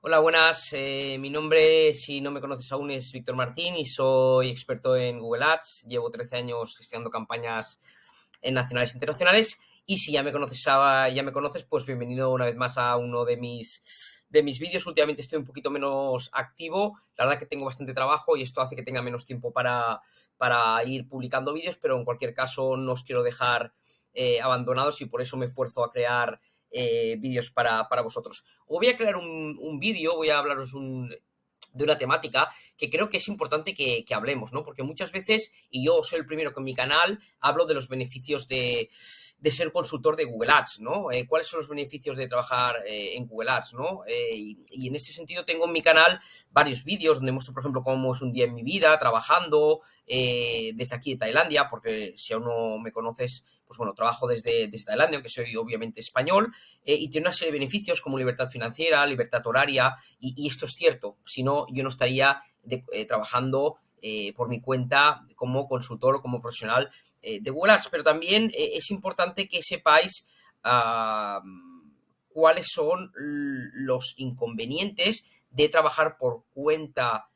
Hola, buenas. Mi nombre, si no me conoces aún, es Víctor Martín y soy experto en Google Ads. Llevo 13 años gestionando campañas en nacionales e internacionales. Y si ya me conoces, pues bienvenido una vez más a uno de mis vídeos. Últimamente estoy un poquito menos activo. La verdad que tengo bastante trabajo y esto hace que tenga menos tiempo para ir publicando vídeos, pero en cualquier caso no os quiero dejar abandonados y por eso me esfuerzo a crear vídeos para vosotros. Os voy a crear un vídeo, voy a hablaros de una temática que creo que es importante que hablemos, ¿no? Porque muchas veces, y yo soy el primero que en mi canal hablo de los beneficios de ser consultor de Google Ads, ¿no? ¿Cuáles son los beneficios de trabajar en Google Ads, ¿no? Y en ese sentido tengo en mi canal varios vídeos donde muestro, por ejemplo, cómo es un día en mi vida trabajando desde aquí de Tailandia, porque si aún no me conoces, pues bueno, trabajo desde Tailandia, aunque soy obviamente español, y tiene una serie de beneficios como libertad financiera, libertad horaria, y esto es cierto, si no, yo no estaría trabajando por mi cuenta como consultor o como profesional de Google Ads, pero también es importante que sepáis cuáles son los inconvenientes de trabajar por cuenta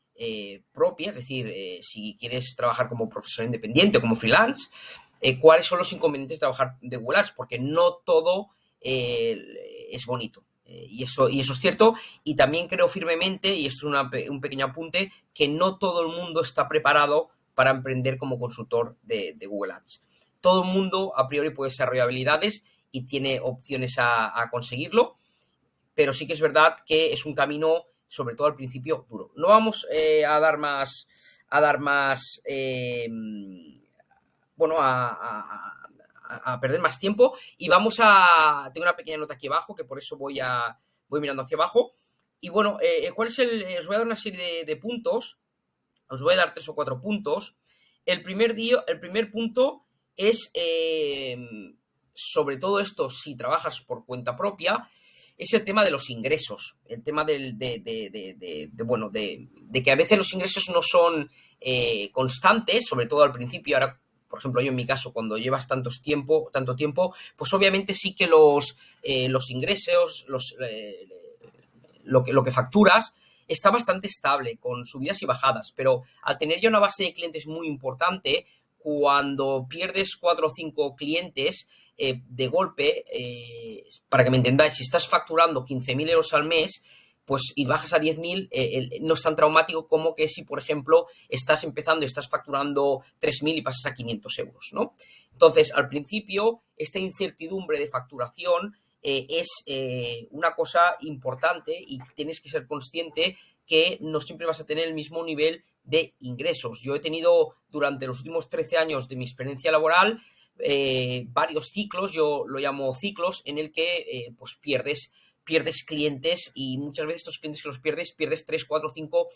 propia, es decir, si quieres trabajar como profesional independiente o como freelance, cuáles son los inconvenientes de trabajar de Google Ads, porque no todo es bonito. Y eso es cierto, y también creo firmemente, y esto es un pequeño apunte, que no todo el mundo está preparado para emprender como consultor de Google Ads. Todo el mundo a priori puede desarrollar habilidades y tiene opciones a conseguirlo, pero sí que es verdad que es un camino, sobre todo al principio, duro. No vamos bueno, a perder más tiempo y tengo una pequeña nota aquí abajo que por eso voy mirando hacia abajo. Y bueno, os voy a dar una serie de puntos, os voy a dar 3 o 4 puntos. El primer punto es, sobre todo esto, si trabajas por cuenta propia, es el tema de los ingresos, el tema de que a veces los ingresos no son constantes, sobre todo al principio. Ahora, por ejemplo, yo en mi caso, cuando llevas tanto tiempo, pues obviamente sí que los ingresos, lo que facturas, está bastante estable, con subidas y bajadas, pero al tener ya una base de clientes muy importante, cuando pierdes 4 o 5 clientes de golpe, para que me entendáis, si estás facturando 15.000 euros al mes, pues y bajas a 10.000, no es tan traumático como que si, por ejemplo, estás empezando y estás facturando 3.000 y pasas a 500 euros, ¿no? Entonces, al principio, esta incertidumbre de facturación es una cosa importante y tienes que ser consciente que no siempre vas a tener el mismo nivel de ingresos. Yo he tenido durante los últimos 13 años de mi experiencia laboral varios ciclos, yo lo llamo ciclos, en el que pues pierdes clientes y muchas veces estos clientes que los pierdes 3, 4, 5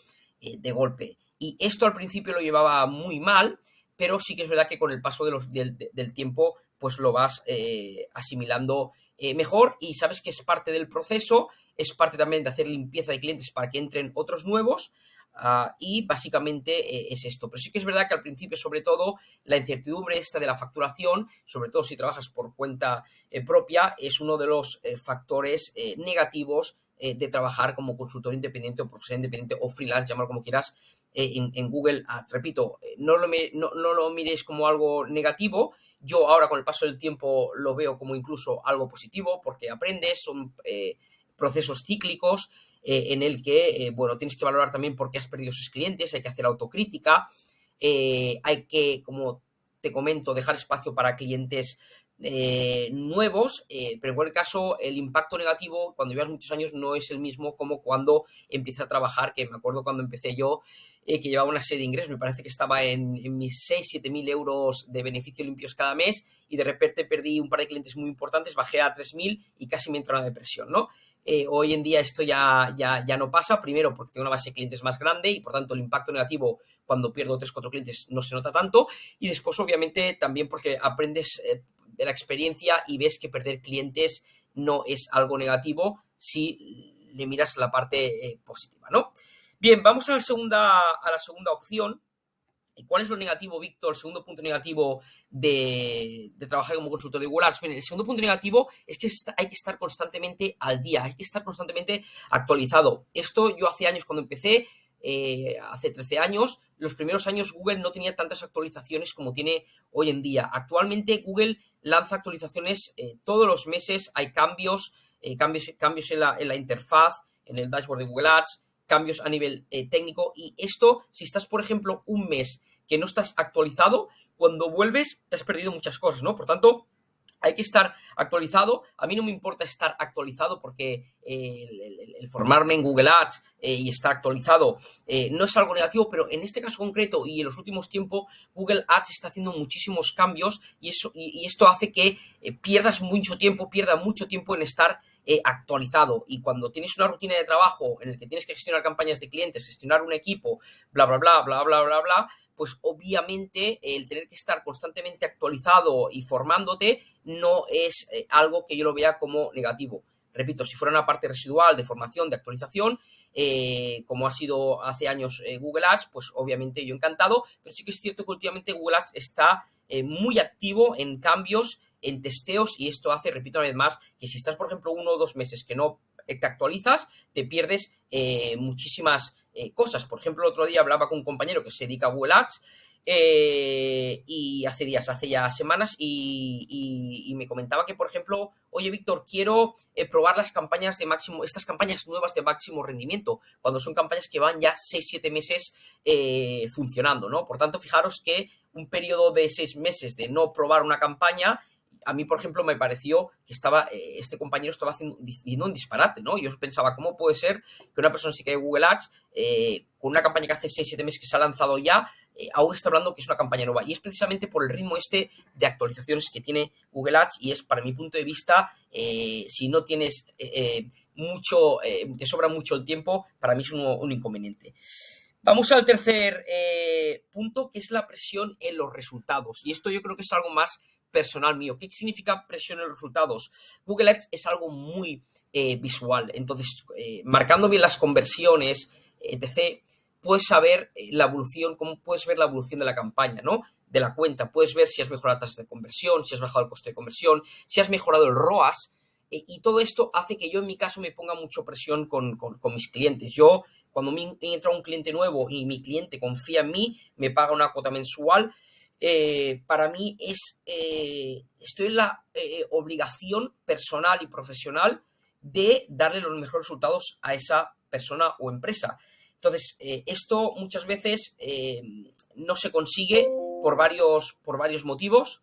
de golpe. Y esto al principio lo llevaba muy mal, pero sí que es verdad que con el paso del tiempo pues lo vas asimilando mejor y sabes que es parte del proceso, es parte también de hacer limpieza de clientes para que entren otros nuevos. Y básicamente es esto. Pero sí que es verdad que al principio, sobre todo, la incertidumbre esta de la facturación, sobre todo si trabajas por cuenta propia, es uno de los factores negativos de trabajar como consultor independiente o profesional independiente o freelance, llámalo como quieras, en Google Ads. Repito, no lo miréis como algo negativo. Yo ahora con el paso del tiempo lo veo como incluso algo positivo porque aprendes, son procesos cíclicos en el que, bueno, tienes que valorar también por qué has perdido esos clientes, hay que hacer autocrítica, hay que, como te comento, dejar espacio para clientes nuevos, pero en cualquier caso el impacto negativo cuando llevas muchos años no es el mismo como cuando empiezas a trabajar, que me acuerdo cuando empecé yo, que llevaba una serie de ingresos, me parece que estaba en mis 6, 7.000 euros de beneficio limpios cada mes y de repente perdí un par de clientes muy importantes, bajé a 3.000 y casi me entra una depresión, ¿no? Hoy en día esto ya no pasa, primero porque tengo una base de clientes más grande y por tanto el impacto negativo cuando pierdo 3 o 4 clientes no se nota tanto, y después obviamente también porque aprendes de la experiencia y ves que perder clientes no es algo negativo si le miras la parte positiva, ¿no? Bien, vamos a la segunda opción, ¿Cuál es lo negativo, Víctor? El segundo punto negativo de trabajar como consultor de Google Ads. El segundo punto negativo es que hay que estar constantemente al día, hay que estar constantemente actualizado. Esto yo hace años cuando empecé, hace 13 años, los primeros años Google no tenía tantas actualizaciones como tiene hoy en día. Actualmente Google lanza actualizaciones todos los meses, hay cambios en la interfaz, en el dashboard de Google Ads, cambios a nivel técnico, y esto, si estás, por ejemplo, un mes que no estás actualizado, cuando vuelves te has perdido muchas cosas, ¿no? Por tanto, hay que estar actualizado. A mí no me importa estar actualizado porque el formarme en Google Ads y estar actualizado no es algo negativo, pero en este caso concreto y en los últimos tiempos Google Ads está haciendo muchísimos cambios y esto hace que pierda mucho tiempo en estar actualizado. Y cuando tienes una rutina de trabajo en el que tienes que gestionar campañas de clientes, gestionar un equipo, bla, bla, bla, bla, bla, bla, bla, pues obviamente el tener que estar constantemente actualizado y formándote no es algo que yo lo vea como negativo. Repito, si fuera una parte residual de formación, de actualización, como ha sido hace años Google Ads, pues obviamente yo encantado, pero sí que es cierto que últimamente Google Ads está muy activo en cambios, en testeos, y esto hace, repito una vez más, que si estás, por ejemplo, 1 o 2 meses que no te actualizas, te pierdes muchísimas cosas. Por ejemplo, el otro día hablaba con un compañero que se dedica a Google Ads y hace ya semanas, y me comentaba que, por ejemplo, oye, Víctor, quiero probar las campañas de máximo, estas campañas nuevas de máximo rendimiento, cuando son campañas que van ya 6-7 meses funcionando, ¿no? Por tanto, fijaros que un periodo de 6 meses de no probar una campaña, a mí, por ejemplo, me pareció que este compañero estaba diciendo un disparate, ¿no? Yo pensaba, ¿cómo puede ser que una persona se quede en Google Ads con una campaña que hace 6-7 meses que se ha lanzado ya, aún está hablando que es una campaña nueva? Y es precisamente por el ritmo de actualizaciones que tiene Google Ads, y es, para mi punto de vista, si no tienes te sobra mucho el tiempo, para mí es un inconveniente. Vamos al tercer punto, que es la presión en los resultados. Y esto yo creo que es algo más personal mío. ¿Qué significa presión en los resultados? Google Ads es algo muy visual. Entonces, marcando bien las conversiones, etc., puedes saber la evolución, cómo puedes ver la evolución de la campaña, ¿no? De la cuenta. Puedes ver si has mejorado la tasa de conversión, si has bajado el coste de conversión, si has mejorado el ROAS. Y todo esto hace que yo, en mi caso, me ponga mucha presión con mis clientes. Yo, cuando me entra un cliente nuevo y mi cliente confía en mí, me paga una cuota mensual, para mí estoy en la obligación personal y profesional de darle los mejores resultados a esa persona o empresa. Entonces, esto muchas veces no se consigue por varios motivos.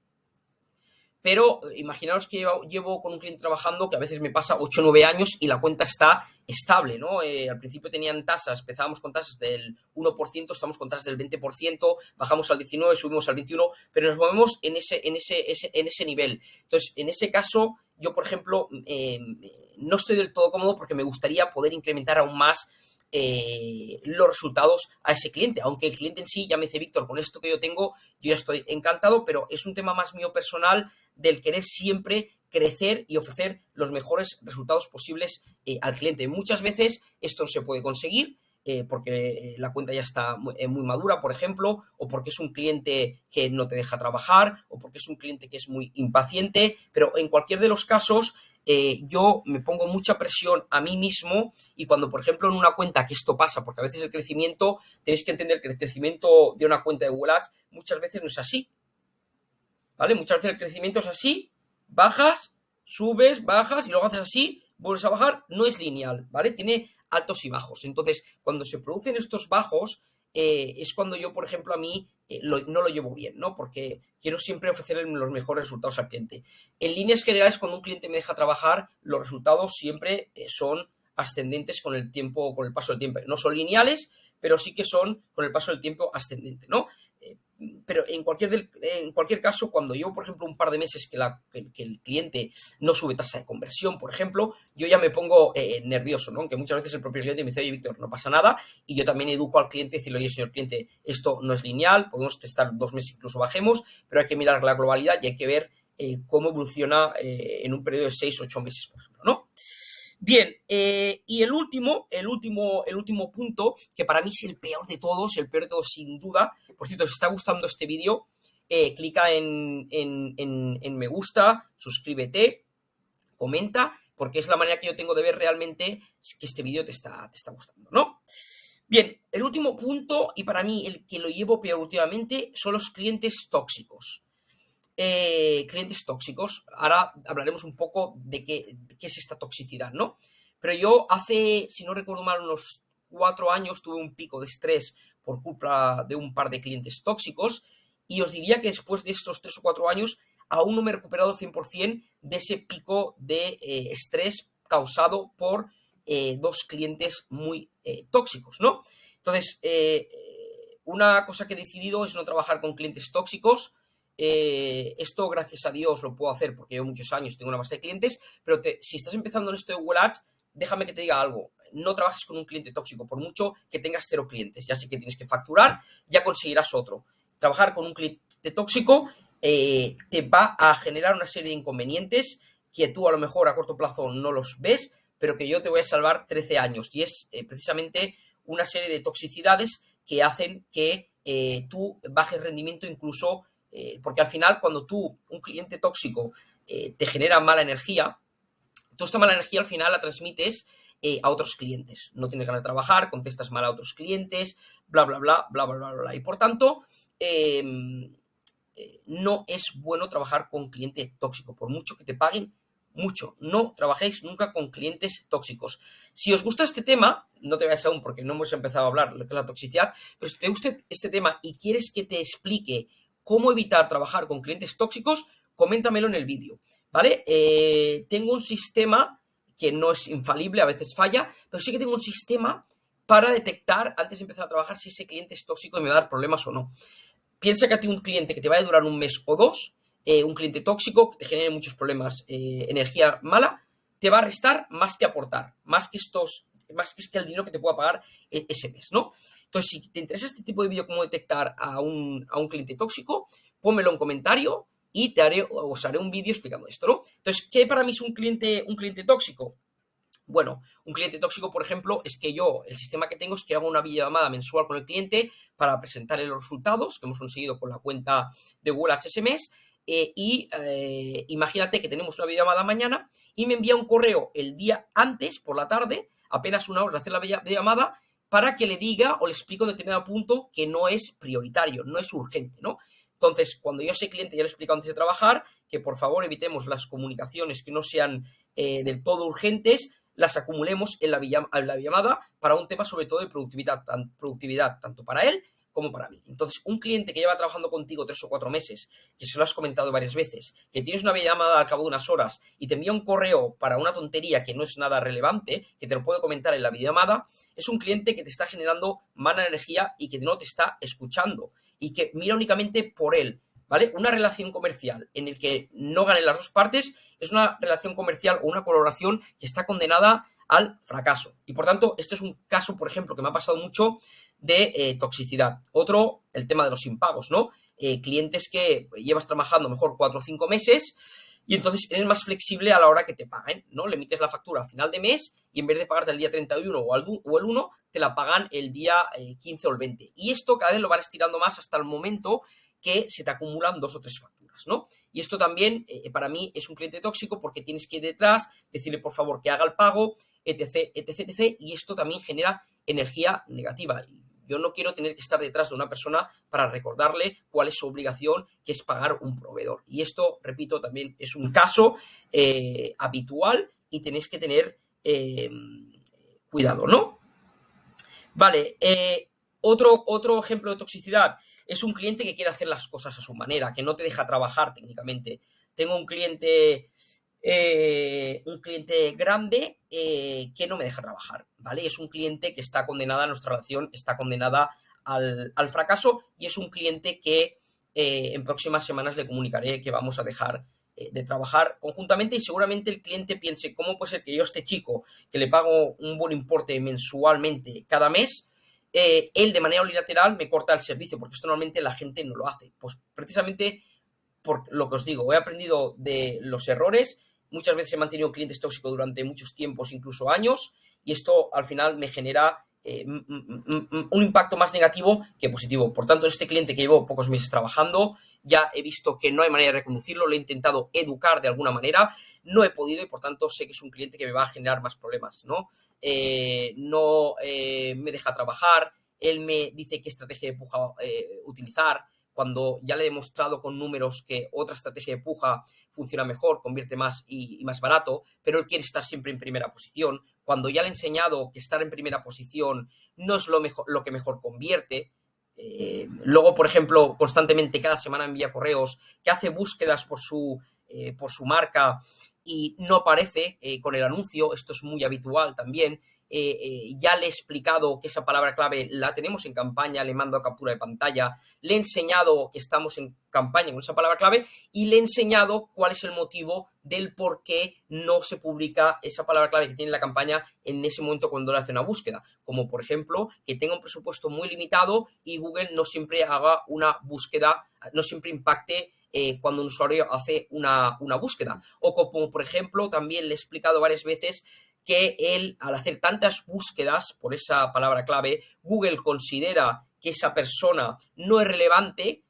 Pero imaginaos que llevo con un cliente trabajando que a veces me pasa 8 o 9 años y la cuenta está estable, ¿no? Al principio tenían tasas, empezábamos con tasas del 1%, estamos con tasas del 20%, bajamos al 19%, subimos al 21%, pero nos movemos en ese nivel. Entonces, en ese caso, yo, por ejemplo, no estoy del todo cómodo porque me gustaría poder incrementar aún más los resultados a ese cliente, aunque el cliente en sí ya me dice, Víctor, con esto que yo tengo, yo ya estoy encantado, pero es un tema más mío personal, del querer siempre crecer y ofrecer los mejores resultados posibles al cliente. Muchas veces esto no se puede conseguir porque la cuenta ya está muy madura, por ejemplo, o porque es un cliente que no te deja trabajar, o porque es un cliente que es muy impaciente, pero en cualquier de los casos yo me pongo mucha presión a mí mismo. Y cuando, por ejemplo, en una cuenta, que esto pasa, porque a veces el crecimiento, tenéis que entender que el crecimiento de una cuenta de Google Ads muchas veces no es así, ¿vale? Muchas veces el crecimiento es así, bajas, subes, bajas y luego haces así, vuelves a bajar, no es lineal, ¿vale? Tiene altos y bajos. Entonces, cuando se producen estos bajos, es cuando yo, por ejemplo, a mí no lo llevo bien, ¿no? Porque quiero siempre ofrecer los mejores resultados al cliente. En líneas generales, cuando un cliente me deja trabajar, los resultados siempre son ascendentes con el tiempo, con el paso del tiempo. No son lineales, pero sí que son, con el paso del tiempo, ascendente, ¿no? Pero en cualquier caso, cuando llevo, por ejemplo, un par de meses que el cliente no sube tasa de conversión, por ejemplo, yo ya me pongo nervioso, ¿no? Aunque muchas veces el propio cliente me dice, oye, Víctor, no pasa nada, y yo también educo al cliente y decirle, oye, señor cliente, esto no es lineal, podemos testar 2 meses, incluso bajemos, pero hay que mirar la globalidad y hay que ver cómo evoluciona en un periodo de 6-8 meses, por ejemplo, ¿no? Bien, y el último punto, que para mí es el peor de todos, sin duda. Por cierto, si os está gustando este vídeo, clica en me gusta, suscríbete, comenta, porque es la manera que yo tengo de ver realmente que este vídeo te está gustando, ¿no? Bien, el último punto, y para mí el que lo llevo peor últimamente, son los clientes tóxicos. Clientes tóxicos. Ahora hablaremos un poco de qué es esta toxicidad, ¿no? Pero yo hace, si no recuerdo mal, unos 4 años tuve un pico de estrés por culpa de un par de clientes tóxicos, y os diría que después de estos 3 o 4 años aún no me he recuperado 100% de ese pico de estrés causado por dos clientes muy tóxicos, ¿no? Entonces, una cosa que he decidido es no trabajar con clientes tóxicos. Esto, gracias a Dios, lo puedo hacer porque llevo muchos años, tengo una base de clientes, pero si estás empezando en esto de Google Ads, déjame que te diga algo. No trabajes con un cliente tóxico, por mucho que tengas 0 clientes. Ya sé que tienes que facturar, ya conseguirás otro. Trabajar con un cliente tóxico te va a generar una serie de inconvenientes que tú a lo mejor a corto plazo no los ves, pero que yo te voy a salvar 13 años. Y es precisamente una serie de toxicidades que hacen que tú bajes rendimiento incluso, porque al final cuando un cliente tóxico, te genera mala energía, tú esta mala energía al final la transmites a otros clientes. No tienes ganas de trabajar, contestas mal a otros clientes, bla, bla, bla, bla, bla, bla, bla. Y por tanto, no es bueno trabajar con cliente tóxico, por mucho que te paguen mucho. No trabajéis nunca con clientes tóxicos. Si os gusta este tema, no te vayas aún porque no hemos empezado a hablar de lo que es la toxicidad, pero si te gusta este tema y quieres que te explique cómo evitar trabajar con clientes tóxicos, coméntamelo en el vídeo, ¿vale? Tengo un sistema que no es infalible, a veces falla, pero sí que tengo un sistema para detectar antes de empezar a trabajar si ese cliente es tóxico y me va a dar problemas o no. Piensa que a ti un cliente que te va a durar un mes o dos, un cliente tóxico que te genere muchos problemas, energía mala, te va a restar más que aportar, más que el dinero que te pueda pagar ese mes, ¿no? Entonces, si te interesa este tipo de vídeo, cómo detectar a un cliente tóxico, pónmelo en comentario y os haré un vídeo explicando esto, ¿no? Entonces, ¿qué para mí es un cliente tóxico? Bueno, un cliente tóxico, por ejemplo, es que el sistema que tengo es que hago una videollamada mensual con el cliente para presentarle los resultados que hemos conseguido con la cuenta de Google Ads ese mes. Imagínate que tenemos una videollamada mañana y me envía un correo el día antes, por la tarde, apenas una hora de hacer la videollamada, para que le diga o le explico en determinado punto que no es prioritario, no es urgente, ¿no? Entonces, cuando yo a ese cliente ya le he explicado antes de trabajar que por favor evitemos las comunicaciones que no sean del todo urgentes, las acumulemos en la llamada para un tema sobre todo de productividad tanto para él como para mí. Entonces, un cliente que lleva trabajando contigo 3 o 4 meses, que se lo has comentado varias veces, que tienes una llamada al cabo de unas horas y te envía un correo para una tontería que no es nada relevante, que te lo puedo comentar en la videollamada, es un cliente que te está generando mala energía y que no te está escuchando y que mira únicamente por él, ¿vale? Una relación comercial en el que no ganen las dos partes es una relación comercial o una colaboración que está condenada al fracaso. Y por tanto, este es un caso, por ejemplo, que me ha pasado mucho de toxicidad. Otro, el tema de los impagos, ¿no? Clientes que llevas trabajando mejor 4 o 5 meses y entonces eres más flexible a la hora que te paguen, ¿no? Le emites la factura a final de mes y en vez de pagarte el día 31 o el 1, te la pagan el día 15 o el 20. Y esto cada vez lo van estirando más hasta el momento que se te acumulan 2 o 3 facturas, ¿no? Y esto también, para mí, es un cliente tóxico porque tienes que ir detrás, decirle por favor que haga el pago, etc, etc, etc, y esto también genera energía negativa. Yo no quiero tener que estar detrás de una persona para recordarle cuál es su obligación, que es pagar un proveedor. Y esto, repito, también es un caso habitual y tenéis que tener cuidado, ¿no? Vale, otro ejemplo de toxicidad es un cliente que quiere hacer las cosas a su manera, que no te deja trabajar técnicamente. Tengo un cliente grande que no me deja trabajar, ¿vale? Es un cliente que está condenada, nuestra relación está condenada al fracaso, y es un cliente que en próximas semanas le comunicaré que vamos a dejar de trabajar conjuntamente, y seguramente el cliente piense, ¿cómo puede ser que yo a este chico que le pago un buen importe mensualmente cada mes, él de manera unilateral me corta el servicio? Porque esto normalmente la gente no lo hace. Pues precisamente por lo que os digo, he aprendido de los errores, muchas veces he mantenido clientes tóxicos durante muchos tiempos, incluso años, y esto al final me genera un impacto más negativo que positivo. Por tanto, este cliente que llevo pocos meses trabajando, ya he visto que no hay manera de reconducirlo, lo he intentado educar de alguna manera, no he podido y por tanto sé que es un cliente que me va a generar más problemas, ¿no? Me deja trabajar, él me dice qué estrategia de puja utilizar, cuando ya le he demostrado con números que otra estrategia de puja funciona mejor, convierte más y más barato, pero él quiere estar siempre en primera posición. Cuando ya le he enseñado que estar en primera posición no es lo que mejor convierte. Luego, por ejemplo, constantemente cada semana envía correos, que hace búsquedas por su marca y no aparece con el anuncio. Esto es muy habitual también. Ya le he explicado que esa palabra clave la tenemos en campaña, le mando a captura de pantalla, le he enseñado que estamos en campaña con esa palabra clave y le he enseñado cuál es el motivo del por qué no se publica esa palabra clave que tiene la campaña en ese momento cuando le hace una búsqueda. Como por ejemplo, que tenga un presupuesto muy limitado y Google no siempre haga una búsqueda, no siempre impacte cuando un usuario hace una búsqueda. O como por ejemplo, también le he explicado varias veces que él, al hacer tantas búsquedas por esa palabra clave, Google considera que esa persona no es relevante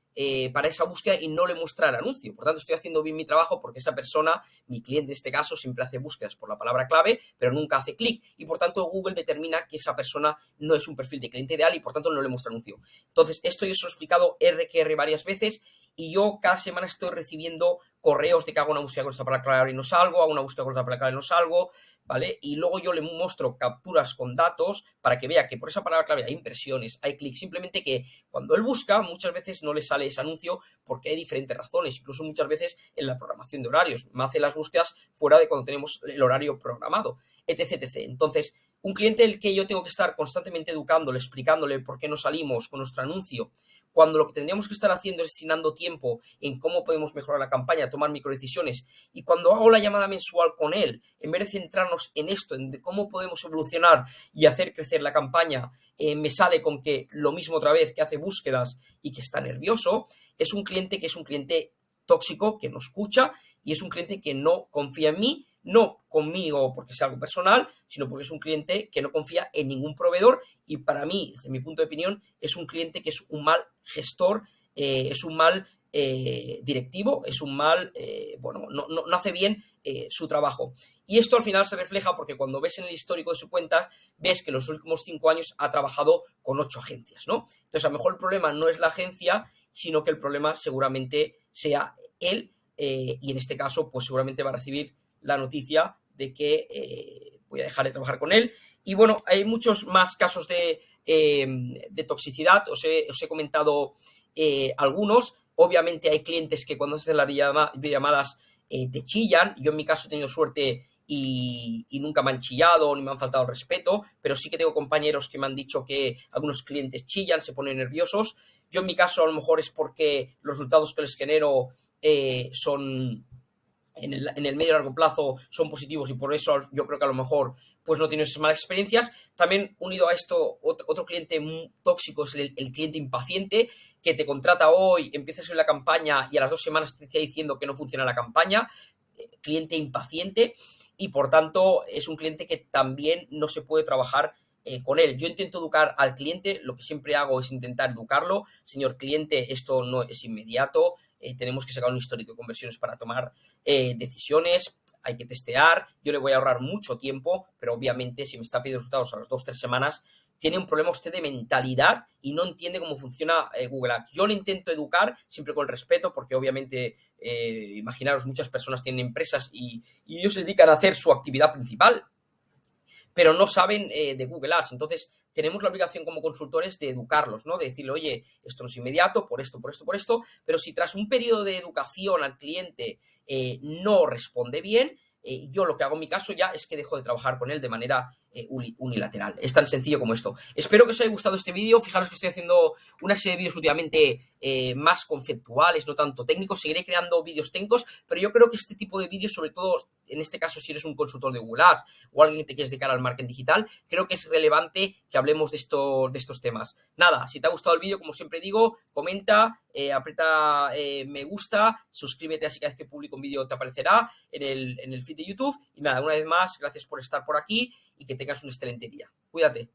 para esa búsqueda y no le muestra el anuncio. Por tanto, estoy haciendo bien mi trabajo porque esa persona, mi cliente en este caso, siempre hace búsquedas por la palabra clave, pero nunca hace clic y por tanto Google determina que esa persona no es un perfil de cliente ideal y por tanto no le muestra anuncio. Entonces, esto yo se lo he explicado R que R varias veces y yo cada semana estoy recibiendo correos de que hago una búsqueda con esa palabra clave y no salgo, hago una búsqueda con esa palabra clave y no salgo, ¿vale? Y luego yo le muestro capturas con datos para que vea que por esa palabra clave hay impresiones, hay clics, simplemente que cuando él busca muchas veces no le sale ese anuncio porque hay diferentes razones, incluso muchas veces en la programación de horarios, me hace las búsquedas fuera de cuando tenemos el horario programado, etc, etc. Entonces, un cliente el que yo tengo que estar constantemente educándole, explicándole por qué no salimos con nuestro anuncio, cuando lo que tendríamos que estar haciendo es destinando tiempo en cómo podemos mejorar la campaña, tomar microdecisiones, y cuando hago la llamada mensual con él, en vez de centrarnos en esto, en cómo podemos evolucionar y hacer crecer la campaña, me sale con que lo mismo otra vez, que hace búsquedas y que está nervioso, es un cliente que es un cliente tóxico, que no escucha y es un cliente que no confía en mí, no conmigo porque sea algo personal, sino porque es un cliente que no confía en ningún proveedor y para mí, desde mi punto de opinión, es un cliente que es un mal gestor, es un mal directivo, es un mal, no hace bien su trabajo. Y esto al final se refleja porque cuando ves en el histórico de su cuenta, ves que en los últimos 5 años ha trabajado con 8 agencias, ¿no? Entonces, a lo mejor el problema no es la agencia, sino que el problema seguramente sea él, y en este caso, pues seguramente va a recibir la noticia de que voy a dejar de trabajar con él. Y bueno, hay muchos más casos de toxicidad, os he comentado algunos. Obviamente hay clientes que cuando se hacen las videollamadas te chillan. Yo en mi caso he tenido suerte y nunca me han chillado ni me han faltado el respeto, pero sí que tengo compañeros que me han dicho que algunos clientes chillan, se ponen nerviosos. Yo en mi caso a lo mejor es porque los resultados que les genero son en el medio y largo plazo son positivos y por eso yo creo que a lo mejor pues no tienes esas malas experiencias. También unido a esto, otro cliente muy tóxico es el cliente impaciente que te contrata hoy, empiezas en la campaña y a las 2 semanas te está diciendo que no funciona la campaña. Cliente impaciente y por tanto es un cliente que también no se puede trabajar con él. Yo intento educar al cliente, lo que siempre hago es intentar educarlo. Señor cliente, esto no es inmediato, tenemos que sacar un histórico de conversiones para tomar decisiones, hay que testear, yo le voy a ahorrar mucho tiempo, pero obviamente si me está pidiendo resultados a las 2-3 semanas, tiene un problema usted de mentalidad y no entiende cómo funciona Google Ads. Yo le intento educar siempre con respeto porque obviamente, imaginaros, muchas personas tienen empresas y ellos se dedican a hacer su actividad principal, pero no saben de Google Ads. Entonces, tenemos la obligación como consultores de educarlos, ¿no? De decirle, oye, esto no es inmediato, por esto, por esto, por esto, pero si tras un periodo de educación al cliente no responde bien, yo lo que hago en mi caso ya es que dejo de trabajar con él de manera unilateral. Es tan sencillo como esto. Espero que os haya gustado este vídeo. Fijaros que estoy haciendo una serie de vídeos últimamente más conceptuales, no tanto técnicos. Seguiré creando vídeos técnicos, pero yo creo que este tipo de vídeos, sobre todo en este caso si eres un consultor de Google Ads o alguien que te quieres dedicar al marketing digital, creo que es relevante que hablemos de estos temas. Nada, si te ha gustado el vídeo, como siempre digo, comenta, aprieta me gusta, suscríbete, así que cada vez que publico un vídeo te aparecerá en el feed de YouTube. Y nada, una vez más, gracias por estar por aquí y que tengas un excelente día. Cuídate.